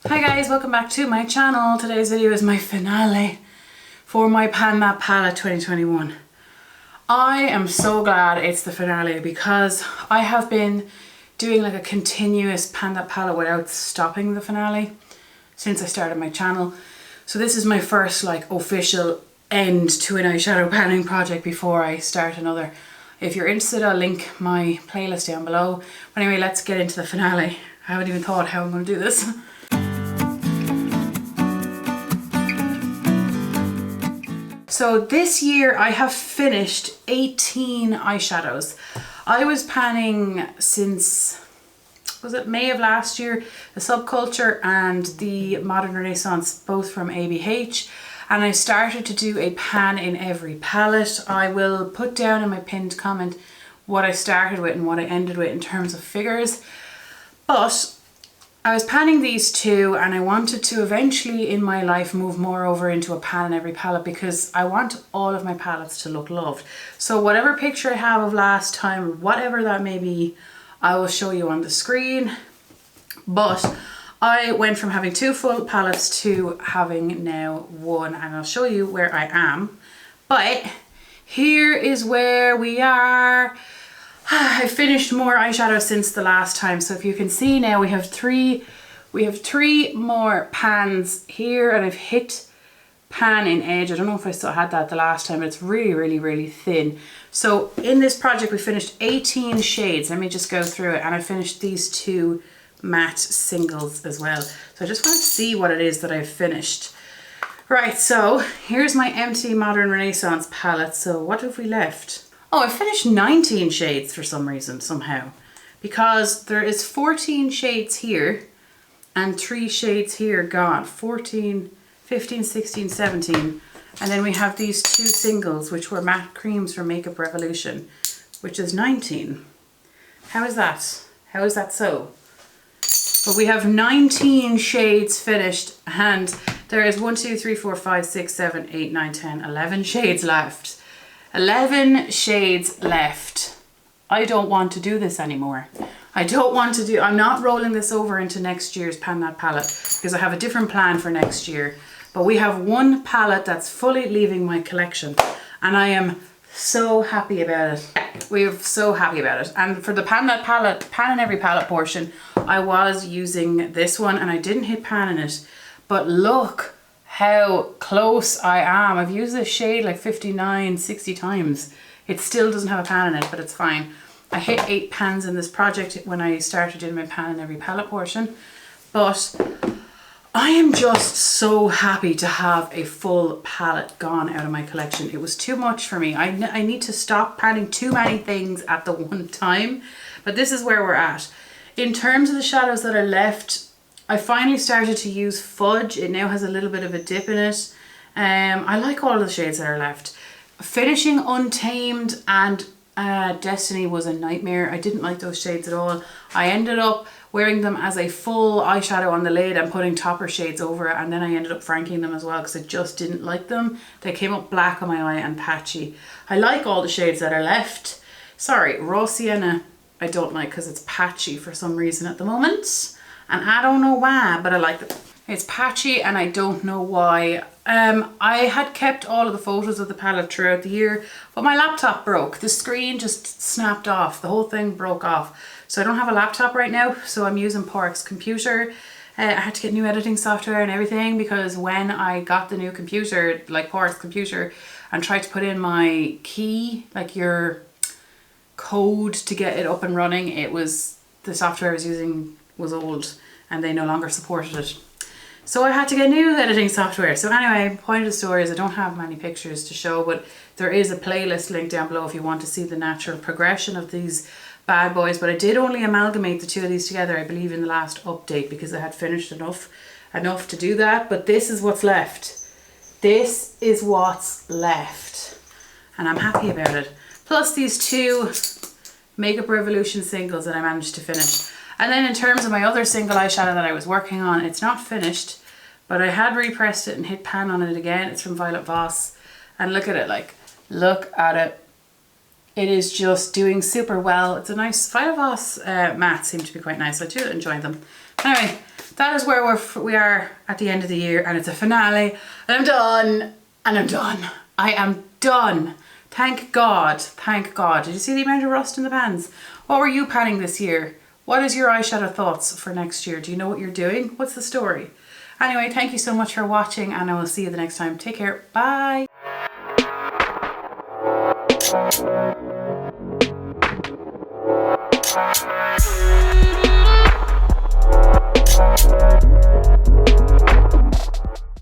Hi guys, welcome back to my channel. Today's video is my finale for my Pan That Palette 2021. I am so glad it's the finale because I have been doing like a continuous Pan That Palette without stopping the finale since I started my channel. So this is my first like official end to an eyeshadow panning project before I start another. If you're interested, I'll link my playlist down below. But anyway, let's get into the finale. I haven't even thought how I'm going to do this. So this year I have finished 18 eyeshadows. I was panning since, was it May of last year, the Subculture and the Modern Renaissance, both from ABH. And I started to do a pan in every palette. I will put down in my pinned comment what I started with and what I ended with in terms of figures. But I was panning these two and I wanted to eventually in my life move more over into a pan in every palette because I want all of my palettes to look loved. So whatever picture I have of last time, whatever that may be, I will show you on the screen. But I went from having two full palettes to having now one, and I'll show you where I am. But here is where we are. I finished more eyeshadow since the last time, so if you can see now we have three more pans here, and I've hit pan in edge. I don't know if I still had that the last time, but it's really thin. So in this project we finished 18 shades. Let me just go through it, and I finished these two matte singles as well. So I just want to see what it is that I've finished. Right, so here's my empty Modern Renaissance palette. So what have we left? Oh, I finished 19 shades for some reason, somehow. Because there is 14 shades here and 3 shades here gone. 14, 15, 16, 17. And then we have these two singles, which were matte creams from Makeup Revolution, which is 19. How is that? How is that so? But we have 19 shades finished, and there is 1, 2, 3, 4, 5, 6, 7, 8, 9, 10, 11 shades left. 11 shades left. I don't want to do this anymore. I'm not rolling this over into next year's Pan That Palette because I have a different plan for next year. But we have one palette that's fully leaving my collection, and I am so happy about it. We're so happy about it. And for the Pan That Palette, pan in every palette portion, I was using this one and I didn't hit pan in it. But look how close I am. I've used this shade like 59, 60 times. It still doesn't have a pan in it, but it's fine. I hit 8 pans in this project when I started doing my pan in every palette portion. But I am just so happy to have a full palette gone out of my collection. It was too much for me. I need to stop panning too many things at the one time. But this is where we're at. In terms of the shadows that are left, I finally started to use Fudge. It now has a little bit of a dip in it. I like all of the shades that are left. Finishing Untamed and Destiny was a nightmare. I didn't like those shades at all. I ended up wearing them as a full eyeshadow on the lid and putting topper shades over it, and then I ended up franking them as well because I just didn't like them. They came up black on my eye and patchy. I like all the shades that are left. Sorry, Raw Sienna I don't like because it's patchy for some reason at the moment. And I don't know why, but I like it. It's patchy and I don't know why. I had kept all of the photos of the palette throughout the year, but my laptop broke. The screen just snapped off. The whole thing broke off. So I don't have a laptop right now, so I'm using Pork's computer. I had to get new editing software and everything because when I got the new computer, like Pork's computer, and tried to put in my key, like your code to get it up and running, the software I was using was old and they no longer supported it. So I had to get new editing software. So anyway, point of the story is I don't have many pictures to show, but there is a playlist link down below if you want to see the natural progression of these bad boys. But I did only amalgamate the two of these together, I believe, in the last update because I had finished enough to do that. But this is what's left. This is what's left. And I'm happy about it. Plus these two Makeup Revolution singles that I managed to finish. And then in terms of my other single eyeshadow that I was working on, it's not finished, but I had repressed it and hit pan on it again. It's from Violet Voss. And look at it, like, look at it. It is just doing super well. It's a nice, Violet Voss mattes seem to be quite nice. I do enjoy them. Anyway, that is where we are at the end of the year, and it's a finale, and I'm done, and I'm done. I am done. Thank God, thank God. Did you see the amount of rust in the pans? What were you panning this year? What is your eyeshadow thoughts for next year? Do you know what you're doing? What's the story? Anyway, thank you so much for watching, and I will see you the next time. Take care. Bye.